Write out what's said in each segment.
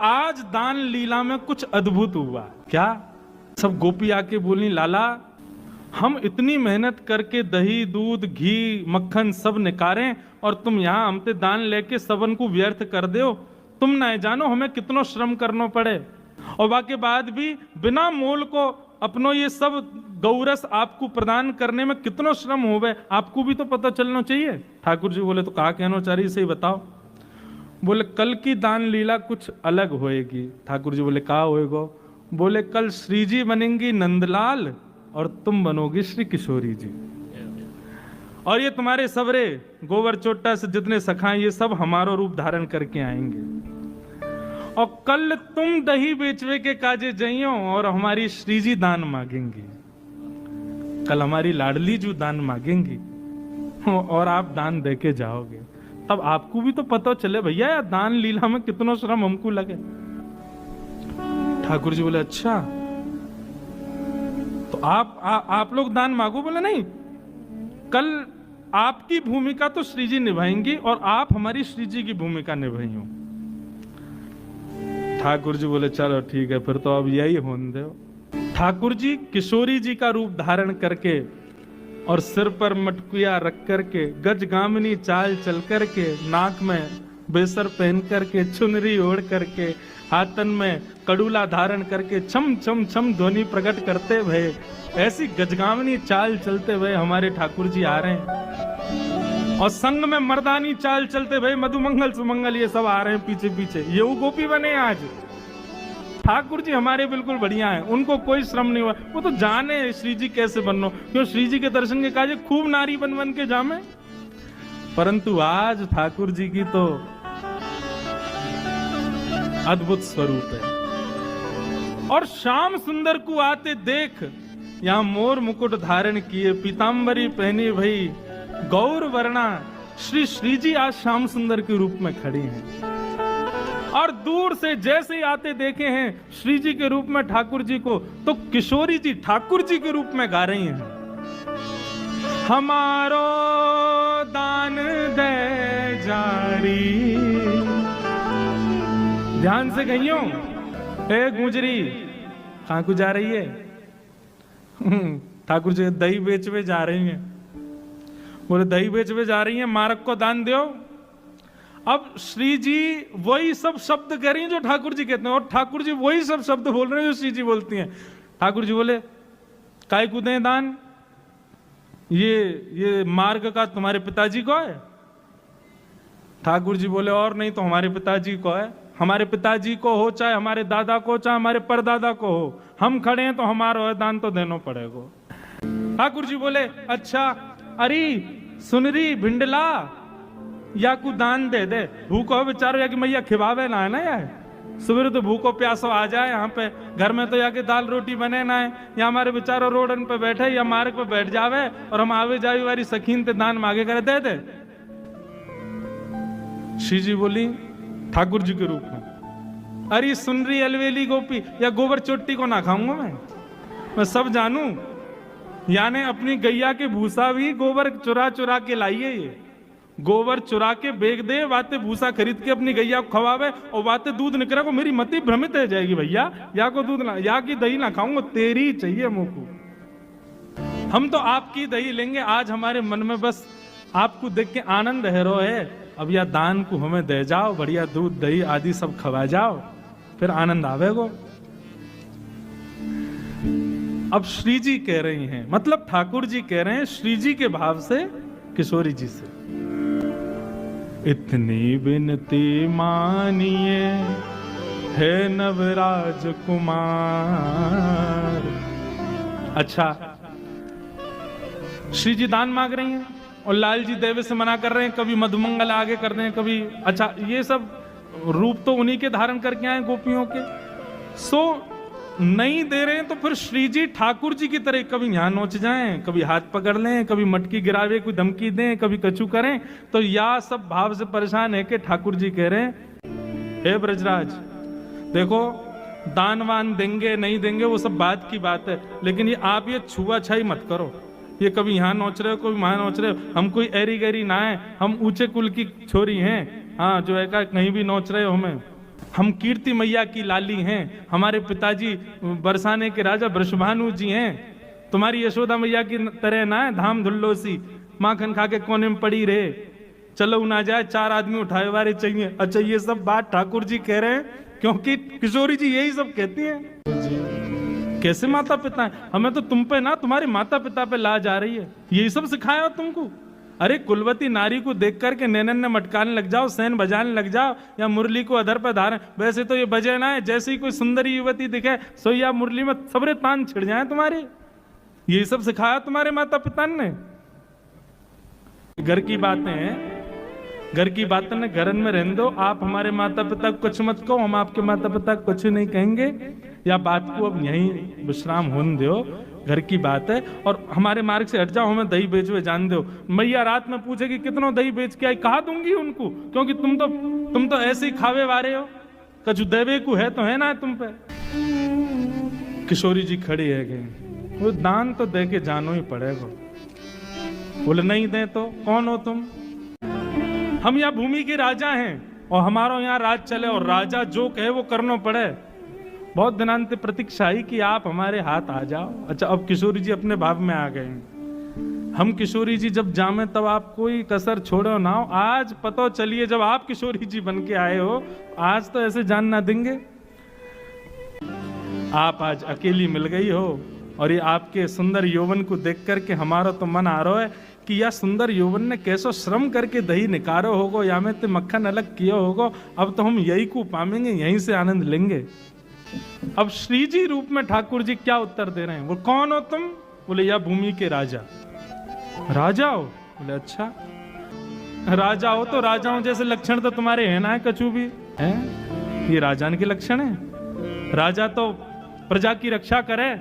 आज दान लीला में कुछ अद्भुत हुआ। क्या? सब गोपी आके बोली, लाला हम इतनी मेहनत करके दही दूध घी मक्खन सब निकारें और तुम यहाँ हमसे दान लेके सबन को व्यर्थ कर दो। तुम ना जानो हमें कितनो श्रम करना पड़े, और बाकी बाद भी बिना मोल को अपनो ये सब गौरस आपको प्रदान करने में कितनो श्रम होवे, आपको भी तो पता चलना चाहिए। ठाकुर जी बोले, तो कहा कहना चाह रही सही बताओ। बोले, कल की दान लीला कुछ अलग होएगी। ठाकुर जी बोले, कहा होएगा? बोले, कल श्री जी बनेंगी नंदलाल और तुम बनोगी श्री किशोरी जी, और ये तुम्हारे सबरे गोबर चोट्टा से जितने सखाएं ये सब हमारो रूप धारण करके आएंगे, और कल तुम दही बेचवे के काजे जइयो और हमारी श्री जी दान मांगेंगी। कल हमारी लाडली जो दान मांगेंगी और आप दान देके जाओगे, तब आपको भी तो पता चले भैया यार दान लीला में कितना श्रम हमको लगे। ठाकुर जी बोले, अच्छा तो आप लोग दान मांगो। बोले, नहीं, कल आपकी भूमिका तो श्री जी निभाएंगी और आप हमारी श्री जी की भूमिका निभाइयो। ठाकुर जी बोले, चलो ठीक है, फिर तो अब यही होने दो। ठाकुर जी किशोरी जी का रूप धारण करके और सिर पर मटकुया रख करके, गजगामिनी चाल चल करके, नाक में बेसर पहन करके, चुनरी ओढ़ करके, हाथन में कड़ूला धारण करके छम छम छम ध्वनि प्रकट करते हुए, ऐसी गजगामिनी चाल चलते हुए हमारे ठाकुर जी आ रहे हैं, और संग में मर्दानी चाल चलते हुए मधुमंगल सुमंगल ये सब आ रहे हैं पीछे पीछे। ये वो गोपी बने आज। ठाकुर जी हमारे बिल्कुल बढ़िया हैं, उनको कोई श्रम नहीं हुआ। वो तो जाने श्री जी कैसे बननो, क्यों श्री जी के दर्शन के काजे खूब नारी बन बन के जामे। परंतु आज ठाकुर जी की तो अद्भुत स्वरूप है। और श्याम सुंदर को आते देख, यहां मोर मुकुट धारण किए, पीतांबरी पहनी भई गौर वर्णा, श्री जी आज श्याम सुंदर के रूप में खड़ी हैं। और दूर से जैसे ही आते देखे हैं श्री जी के रूप में ठाकुर जी को, तो किशोरी जी ठाकुर जी के रूप में गा रही हैं, हमारो दान दे जारी। ध्यान से कहियो, ए गुजरी कहां को जा रही है? ठाकुर जी दही बेचवे जा रही हैं। बोले, दही बेचवे जा रही हैं, मारक को दान दो। अब श्री जी वही सब शब्द कह रही हैं जो ठाकुर जी कहते हैं, और ठाकुर जी वही सब शब्द बोल रहे हैं जो श्री जी बोलती हैं। ठाकुर जी बोले, काय को दें दान? ये मार्ग का तुम्हारे पिताजी को है? ठाकुर जी बोले, और नहीं तो हमारे पिताजी को है। हमारे पिताजी को हो, चाहे हमारे दादा को, चाहे हमारे परदादा को हो, हम खड़े हैं तो हमारा है, दान तो देना पड़ेगा। ठाकुर जी बोले, अच्छा अरे सुनरी भिंडला या को दान दे दे, भूखो है बेचारो, या कि मैया खिबावे ना है ना यार, सुबह तो भूखो प्यासो आ जाए यहाँ पे, घर में तो या कि दाल रोटी बने ना है, या हमारे बेचारो रोडन पे बैठे या मार्ग पे बैठ जावे और हम आवे जावे वाली सखीन ते दान मांगे करे, दे दे। श्री जी बोली ठाकुर जी के रूप में, अरे सुन रही अलवेली गोपी या गोबर चोट्टी को ना खाऊंगा मैं सब जानू। यानी अपनी गैया के भूसा भी गोबर चुरा चुरा के लाइए, ये गोबर चुरा के बेच दे, बातें भूसा खरीद के अपनी गैया को खवावे और बातें दूध निकला को, मेरी मति भ्रमित हो जाएगी भैया, या को दूध ना, या की दही ना खाऊंगा, तेरी चाहिए मुझको। हम तो आपकी दही लेंगे, आज हमारे मन में बस आपको देख के आनंद है रो है, अब या दान को हमें दे जाओ, बढ़िया दूध दही आदि सब खवा जाओ, फिर आनंद आवेगो। अब श्री जी कह रही हैं, मतलब ठाकुर जी कह रहे हैं श्री जी के भाव से किशोरी जी से, इतनी विनती मानिए है नवराज कुमार। अच्छा, श्री जी दान मांग रही हैं और लाल जी देवे से मना कर रहे हैं, कभी मधुमंगल आगे कर रहे हैं, कभी अच्छा, ये सब रूप तो उन्हीं के धारण करके आए गोपियों के, सो नहीं दे रहे हैं तो फिर श्री जी ठाकुर जी की तरह कभी यहां नोच जाएं, कभी हाथ पकड़ लें, कभी मटकी गिरावे, कोई धमकी दें, कभी कछु करें, तो या सब भाव से परेशान है कि ठाकुर जी कह रहे हैं, हे ब्रजराज देखो दानवान देंगे नहीं देंगे वो सब बात की बात है, लेकिन ये आप ये छुआछाई मत करो, ये कभी यहाँ नोच रहे हो कभी वहां नोच रहे हो, हम कोई एरी गैरी ना है, हम ऊंचे कुल की छोरी हैं, हाँ जो है कहीं भी नोच रहे हो हमें, हम कीर्ति मैया की लाली हैं, हमारे पिताजी बरसाने के राजा वृषभानु जी हैं, तुम्हारी यशोदा मैया की तरह ना है धाम धुल्लो सी माखन खा के कोने में पड़ी रहे, चलो ना जाए, 4 आदमी उठाए वारे चाहिए। अच्छा, ये सब बात ठाकुर जी कह रहे हैं क्योंकि किशोरी जी यही सब कहती हैं। कैसे माता पिता है? हमें तो तुम पे ना तुम्हारे माता पिता पे लाज आ रही है, यही सब सिखाया तुमको। अरे कुलवती नारी को देख करके नैनन ने मटकाने लग जाओ, सैन बजाने लग जाओ, या मुरली को अधर पर धारे। वैसे तो ये बजे ना है, जैसे ही कोई सुंदरी युवती दिखे सोया मुरली में सबरे तान छिड़ जाए तुम्हारे। यही सब सिखाया तुम्हारे माता पिता ने। घर की बातें हैं, घर की बातें ने घरन में रहने दो। आप हमारे माता पिता को कुछ मत कहो, हम आपके माता पिता को कुछ नहीं कहेंगे, या बात को अब यहीं विश्राम होने दो, घर की बात है। और हमारे मार्ग से हट जाओ, हमें दही बेचवे जान दो। मैया रात में पूछेगी कितनों दही बेच के आई, कहा दूंगी उनको, क्योंकि तुम तो ऐसे ही खावे वारे हो, कछु देवे को है तो है ना तुम पे। किशोरी जी खड़ी है गई, वो दान तो दे के जानो ही पड़ेगा, बोले नहीं दे तो कौन हो तुम? हम यहाँ भूमि के राजा हैं और हमारा यहाँ राज चले, और राजा जो कहे वो करना पड़े। बहुत दिनांत प्रतीक्षा ही कि आप हमारे हाथ आ जाओ। अच्छा, अब किशोरी जी अपने भाव में आ गए। हम किशोरी जी जब जामे तब आप कोई कसर छोड़ो ना हो। आज पता चलिए जब आप किशोरी जी बन के आए हो, आज तो ऐसे जान ना देंगे। आप आज अकेली मिल गई हो, और ये आपके सुंदर यौवन को देख करके हमारा तो मन आ रहा है कि यह सुंदर यौवन ने कैसो श्रम करके दही निकारो होगो, या में तो मक्खन अलग किया होगो। अब तो हम यही को पाएंगे, यहीं से आनंद लेंगे। अब श्री जी रूप में ठाकुर जी क्या उत्तर दे रहे हैं? वो कौन हो तुम? बोले या भूमि के राजा। राजा हो? बोले अच्छा, राजा हो तो राजाओं जैसे लक्षण तो तुम्हारे है ना, कछु भी है? ये राजान के लक्षण है? राजा तो प्रजा की रक्षा करे,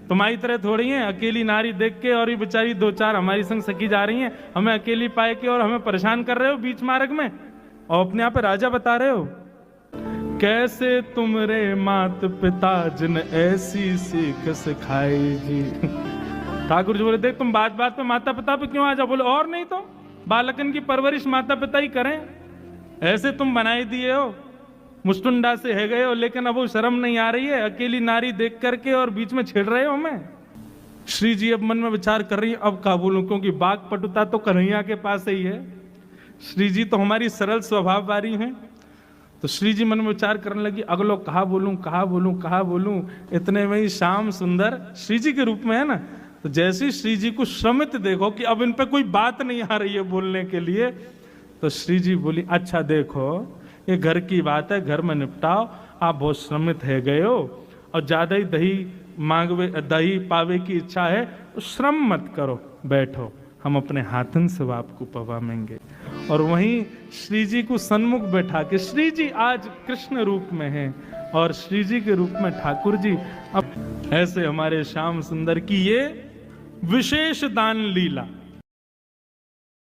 तुम्हारी तरह थोड़ी है। अकेली नारी देख के और ये बेचारी 2-4 हमारी संग सखी जा रही हैं, हमें अकेली पाए के और हमें परेशान कर रहे हो बीच मार्ग में, और अपने आप राजा बता रहे हो। कैसे तुमरे मात पिता जिन ऐसी सीख सिखाई जी। ठाकुर जी बोले देख तुम बात बात पे माता पिता पे क्यों आ जाओ? बोले और नहीं तो बालकन की परवरिश माता पिता ही करें, ऐसे तुम बनाई दिए हो, मुस्टुंडा से है गए हो, लेकिन अब वो शर्म नहीं आ रही है अकेली नारी देख करके और बीच में छेड़ रहे हो मैं। श्री जी अब मन में विचार कर रही है, अब क्या बोलूं, क्योंकि बाघ पटुता तो कन्हैया के पास ही है। श्री जी तो हमारी सरल स्वभाव वाली हैं। तो श्री जी मन में विचार करने लगी, अगलो कहा बोलूं कहा बोलूं कहा बोलूं। इतने में ही श्याम सुंदर श्री जी के रूप में है ना, तो जैसे श्री जी को श्रमित देखो कि अब इन पे कोई बात नहीं आ रही है बोलने के लिए, तो श्री जी बोली अच्छा देखो ये घर की बात है, घर में निपटाओ, आप बहुत श्रमित है गए हो और ज्यादा ही दही पावे की इच्छा है तो श्रम मत करो, बैठो, हम अपने हाथन से आपको पवाएंगे। और वहीं श्री जी को सन्मुख बैठा के, श्री जी आज कृष्ण रूप में हैं और श्री जी के रूप में ठाकुर जी। अब ऐसे हमारे श्याम सुंदर की ये विशेष दान लीला